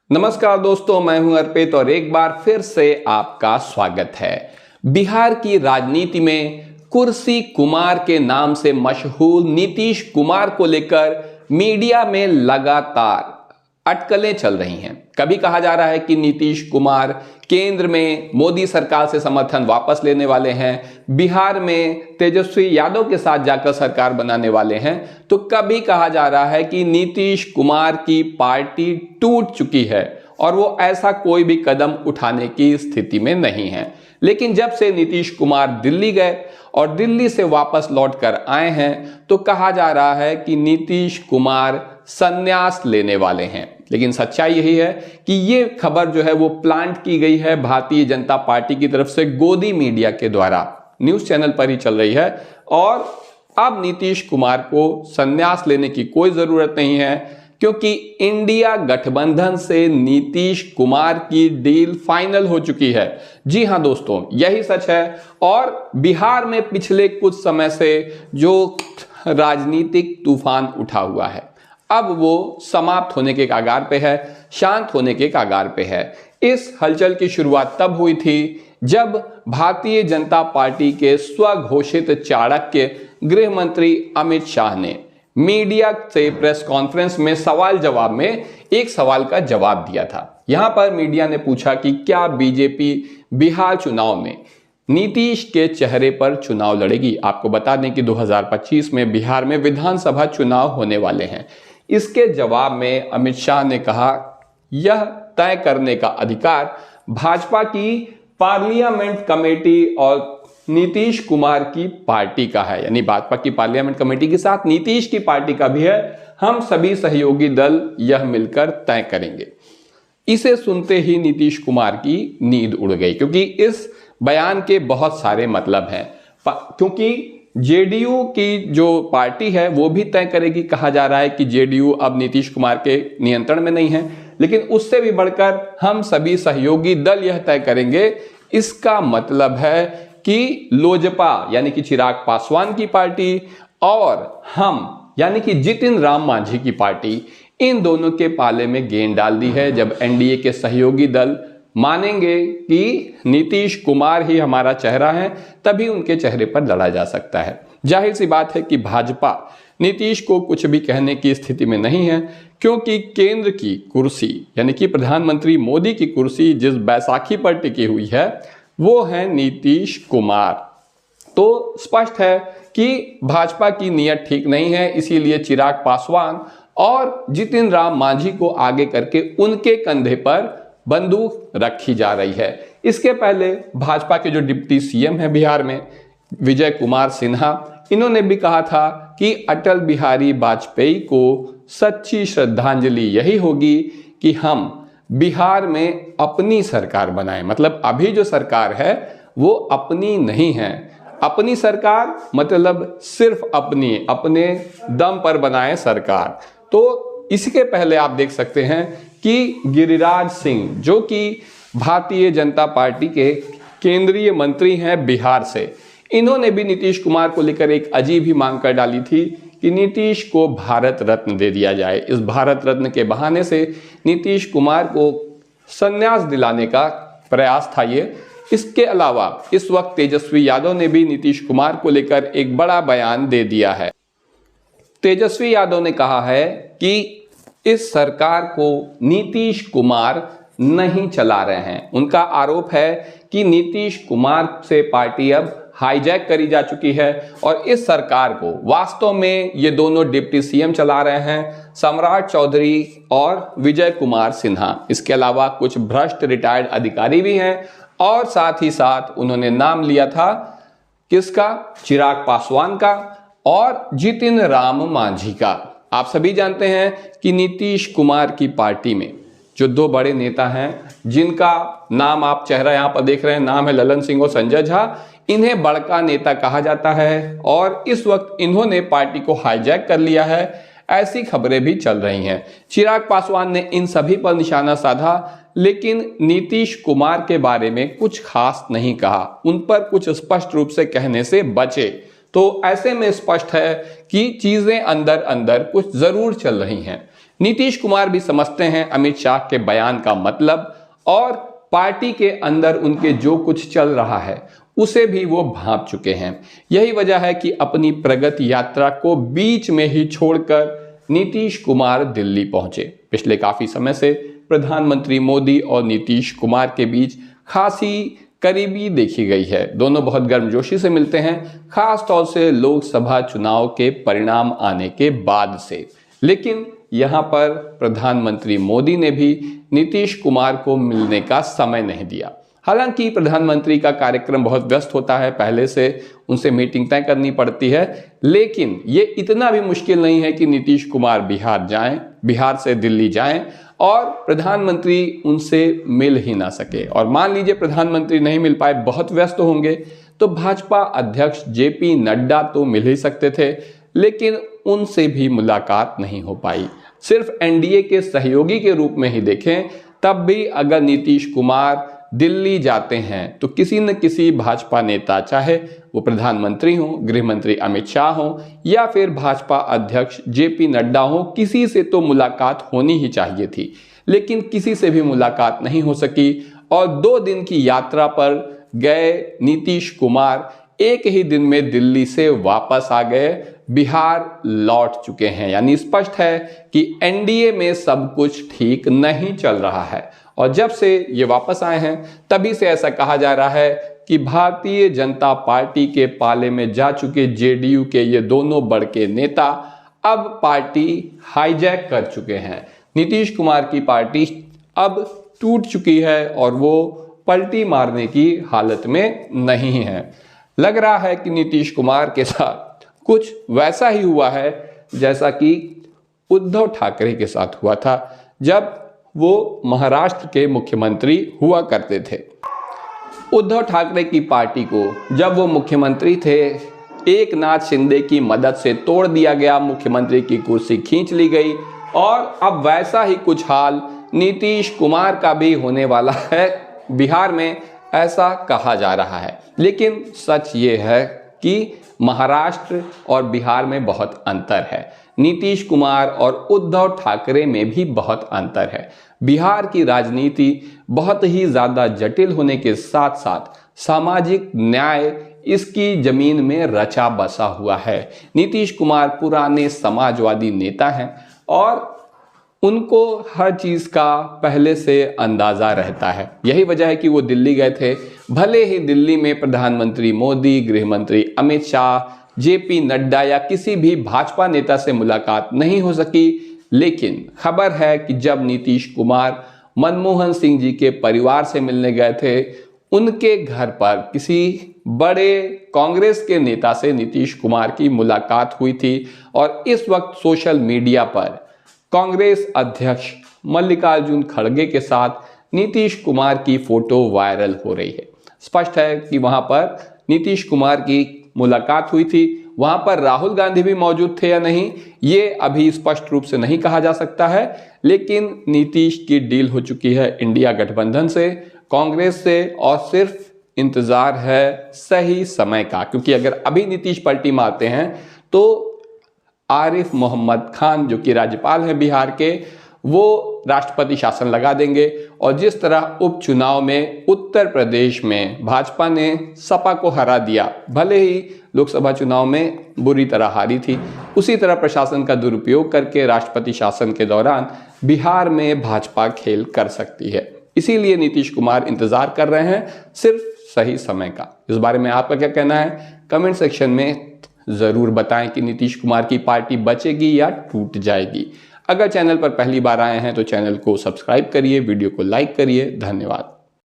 नमस्कार दोस्तों, मैं हूं अर्पित और एक बार फिर से आपका स्वागत है। बिहार की राजनीति में कुर्सी कुमार के नाम से मशहूर नीतीश कुमार को लेकर मीडिया में लगातार अटकलें चल रही हैं। कभी कहा जा रहा है कि नीतीश कुमार केंद्र में मोदी सरकार से समर्थन वापस लेने वाले हैं, बिहार में तेजस्वी यादव के साथ जाकर सरकार बनाने वाले हैं, तो कभी कहा जा रहा है कि नीतीश कुमार की पार्टी टूट चुकी है और वो ऐसा कोई भी कदम उठाने की स्थिति में नहीं है। लेकिन जब से नीतीश कुमार दिल्ली गए और दिल्ली से वापस लौट कर आए हैं तो कहा जा रहा है कि नीतीश कुमार संन्यास लेने वाले हैं। लेकिन सच्चाई यही है कि ये खबर जो है वो प्लांट की गई है भारतीय जनता पार्टी की तरफ से गोदी मीडिया के द्वारा, न्यूज़ चैनल पर ही चल रही है। और अब नीतीश कुमार को संन्यास लेने की कोई ज़रूरत नहीं है, क्योंकि इंडिया गठबंधन से नीतीश कुमार की डील फाइनल हो चुकी है। जी हां दोस्तों, यही सच है। और बिहार में पिछले कुछ समय से जो राजनीतिक तूफान उठा हुआ है, अब वो समाप्त होने के कगार पे है, शांत होने के कगार पे है। इस हलचल की शुरुआत तब हुई थी जब भारतीय जनता पार्टी के स्वघोषित चाणक्य गृह मंत्री अमित शाह ने मीडिया से प्रेस कॉन्फ्रेंस में सवाल जवाब में एक सवाल का जवाब दिया था। यहां पर मीडिया ने पूछा कि क्या बीजेपी बिहार चुनाव में नीतीश के चेहरे पर चुनाव लड़ेगी। आपको बता दें कि 2025 में बिहार में विधानसभा चुनाव होने वाले हैं। इसके जवाब में अमित शाह ने कहा, यह तय करने का अधिकार भाजपा की पार्लियामेंट कमेटी और नीतीश कुमार की पार्टी का है। यानी भाजपा की पार्लियामेंट कमेटी के साथ नीतीश की पार्टी का भी है। हम सभी सहयोगी दल यह मिलकर तय करेंगे। इसे सुनते ही नीतीश कुमार की नींद उड़ गई, क्योंकि इस बयान के बहुत सारे मतलब हैं। क्योंकि जेडीयू की जो पार्टी है वो भी तय करेगी। कहा जा रहा है कि जेडीयू अब नीतीश कुमार के नियंत्रण में नहीं है, लेकिन उससे भी बढ़कर हम सभी सहयोगी दल यह तय करेंगे। इसका मतलब है कि लोजपा यानी कि चिराग पासवान की पार्टी और हम यानी कि जितिन राम मांझी की पार्टी, इन दोनों के पाले में गेंद डाल दी है। जब एनडीए के सहयोगी दल मानेंगे कि नीतीश कुमार ही हमारा चेहरा है, तभी उनके चेहरे पर लड़ा जा सकता है। जाहिर सी बात है कि भाजपा नीतीश को कुछ भी कहने की स्थिति में नहीं है, क्योंकि केंद्र की कुर्सी यानी कि प्रधानमंत्री मोदी की कुर्सी जिस बैसाखी पर टिकी हुई है वो है नीतीश कुमार। तो स्पष्ट है कि भाजपा की नीयत ठीक नहीं है, इसीलिए चिराग पासवान और जितिन राम मांझी को आगे करके उनके कंधे पर बंदूक रखी जा रही है। इसके पहले भाजपा के जो डिप्टी सीएम है बिहार में, विजय कुमार सिन्हा, इन्होंने भी कहा था कि अटल बिहारी वाजपेयी को सच्ची श्रद्धांजलि यही होगी कि हम बिहार में अपनी सरकार बनाएं। मतलब अभी जो सरकार है वो अपनी नहीं है। अपनी सरकार मतलब सिर्फ अपने दम पर बनाएं सरकार। तो इसके पहले आप देख सकते हैं कि गिरिराज सिंह, जो कि भारतीय जनता पार्टी के केंद्रीय मंत्री हैं बिहार से, इन्होंने भी नीतीश कुमार को लेकर एक अजीब ही मांग कर डाली थी कि नीतीश को भारत रत्न दे दिया जाए। इस भारत रत्न के बहाने से नीतीश कुमार को संन्यास दिलाने का प्रयास था ये। इसके अलावा इस वक्त तेजस्वी यादव ने भी नीतीश कुमार को लेकर एक बड़ा बयान दे दिया है। तेजस्वी यादव ने कहा है कि इस सरकार को नीतीश कुमार नहीं चला रहे हैं। उनका आरोप है कि नीतीश कुमार से पार्टी अब हाईजैक करी जा चुकी है और इस सरकार को वास्तव में ये दोनों डिप्टी सीएम चला रहे हैं, सम्राट चौधरी और विजय कुमार सिन्हा। इसके अलावा कुछ भ्रष्ट रिटायर्ड अधिकारी भी हैं और साथ ही साथ उन्होंने नाम लिया था किसका, चिराग पासवान का और जितिन राम मांझी का। आप सभी जानते हैं कि नीतीश कुमार की पार्टी में जो दो बड़े नेता हैं, जिनका नाम आप चेहरा यहां पर देख रहे हैं, नाम है ललन सिंह और संजय झा, इन्हें बड़का नेता कहा जाता है और इस वक्त इन्होंने पार्टी को हाईजैक कर लिया है, ऐसी खबरें भी चल रही हैं। चिराग पासवान ने इन सभी पर निशाना साधा, लेकिन नीतीश कुमार के बारे में कुछ खास नहीं कहा, उन पर कुछ स्पष्ट रूप से कहने से बचे। तो ऐसे में स्पष्ट है कि चीजें अंदर अंदर कुछ जरूर चल रही हैं। नीतीश कुमार भी समझते हैं अमित शाह के बयान का मतलब और पार्टी के अंदर उनके जो कुछ चल रहा है उसे भी वो भांप चुके हैं। यही वजह है कि अपनी प्रगति यात्रा को बीच में ही छोड़कर नीतीश कुमार दिल्ली पहुंचे। पिछले काफी समय से प्रधानमंत्री मोदी और नीतीश कुमार के बीच खासी करीबी देखी गई है। दोनों बहुत गर्मजोशी से मिलते हैं, खास तौर से लोकसभा चुनाव के परिणाम आने के बाद से। लेकिन यहाँ पर प्रधानमंत्री मोदी ने भी नीतीश कुमार को मिलने का समय नहीं दिया। हालांकि प्रधानमंत्री का कार्यक्रम बहुत व्यस्त होता है, पहले से उनसे मीटिंग तय करनी पड़ती है, लेकिन ये इतना भी मुश्किल नहीं है कि नीतीश कुमार बिहार जाएं, बिहार से दिल्ली जाएं और प्रधानमंत्री उनसे मिल ही ना सके। और मान लीजिए प्रधानमंत्री नहीं मिल पाए, बहुत व्यस्त होंगे, तो भाजपा अध्यक्ष जेपी नड्डा तो मिल ही सकते थे, लेकिन उनसे भी मुलाकात नहीं हो पाई। सिर्फ एनडीए के सहयोगी के रूप में ही देखें, तब भी अगर नीतीश कुमार दिल्ली जाते हैं तो किसी न किसी भाजपा नेता, चाहे वो प्रधानमंत्री हो, गृह मंत्री अमित शाह हो या फिर भाजपा अध्यक्ष जेपी नड्डा हो, किसी से तो मुलाकात होनी ही चाहिए थी। लेकिन किसी से भी मुलाकात नहीं हो सकी और 2 दिन की यात्रा पर गए नीतीश कुमार एक ही दिन में दिल्ली से वापस आ गए, बिहार लौट चुके हैं। यानी स्पष्ट है कि एनडीए में सब कुछ ठीक नहीं चल रहा है। और जब से ये वापस आए हैं तभी से ऐसा कहा जा रहा है कि भारतीय जनता पार्टी के पाले में जा चुके जेडीयू के ये दोनों बड़के नेता अब पार्टी हाईजैक कर चुके हैं। नीतीश कुमार की पार्टी अब टूट चुकी है और वो पलटी मारने की हालत में नहीं है। लग रहा है कि नीतीश कुमार के साथ कुछ वैसा ही हुआ है जैसा कि उद्धव ठाकरे के साथ हुआ था जब वो महाराष्ट्र के मुख्यमंत्री हुआ करते थे। उद्धव ठाकरे की पार्टी को जब वो मुख्यमंत्री थे, एकनाथ शिंदे की मदद से तोड़ दिया गया, मुख्यमंत्री की कुर्सी खींच ली गई और अब वैसा ही कुछ हाल नीतीश कुमार का भी होने वाला है बिहार में, ऐसा कहा जा रहा है। लेकिन सच ये है कि महाराष्ट्र और बिहार में बहुत अंतर है। नीतीश कुमार और उद्धव ठाकरे में भी बहुत अंतर है। बिहार की राजनीति बहुत ही ज़्यादा जटिल होने के साथ साथ सामाजिक न्याय इसकी जमीन में रचा बसा हुआ है। नीतीश कुमार पुराने समाजवादी नेता हैं और उनको हर चीज़ का पहले से अंदाज़ा रहता है। यही वजह है कि वो दिल्ली गए थे। भले ही दिल्ली में प्रधानमंत्री मोदी, गृह मंत्री अमित शाह, जेपी नड्डा या किसी भी भाजपा नेता से मुलाकात नहीं हो सकी, लेकिन खबर है कि जब नीतीश कुमार मनमोहन सिंह जी के परिवार से मिलने गए थे, उनके घर पर किसी बड़े कांग्रेस के नेता से नीतीश कुमार की मुलाकात हुई थी और इस वक्त सोशल मीडिया पर कांग्रेस अध्यक्ष मल्लिकार्जुन खड़गे के साथ नीतीश कुमार की फोटो वायरल हो रही है। स्पष्ट है कि वहां पर नीतीश कुमार की मुलाकात हुई थी। वहां पर राहुल गांधी भी मौजूद थे या नहीं, ये अभी स्पष्ट रूप से नहीं कहा जा सकता है, लेकिन नीतीश की डील हो चुकी है इंडिया गठबंधन से, कांग्रेस से, और सिर्फ इंतजार है सही समय का। क्योंकि अगर अभी नीतीश पलटी मारते हैं तो आरिफ मोहम्मद खान जो कि राज्यपाल हैं बिहार के, वो राष्ट्रपति शासन लगा देंगे। और जिस तरह उपचुनाव में उत्तर प्रदेश में भाजपा ने सपा को हरा दिया, भले ही लोकसभा चुनाव में बुरी तरह हारी थी, उसी तरह प्रशासन का दुरुपयोग करके राष्ट्रपति शासन के दौरान बिहार में भाजपा खेल कर सकती है। इसीलिए नीतीश कुमार इंतजार कर रहे हैं सिर्फ सही समय का। इस बारे में आपका क्या कहना है, कमेंट सेक्शन में ज़रूर बताएं कि नीतीश कुमार की पार्टी बचेगी या टूट जाएगी। अगर चैनल पर पहली बार आए हैं तो चैनल को सब्सक्राइब करिए, वीडियो को लाइक करिए। धन्यवाद।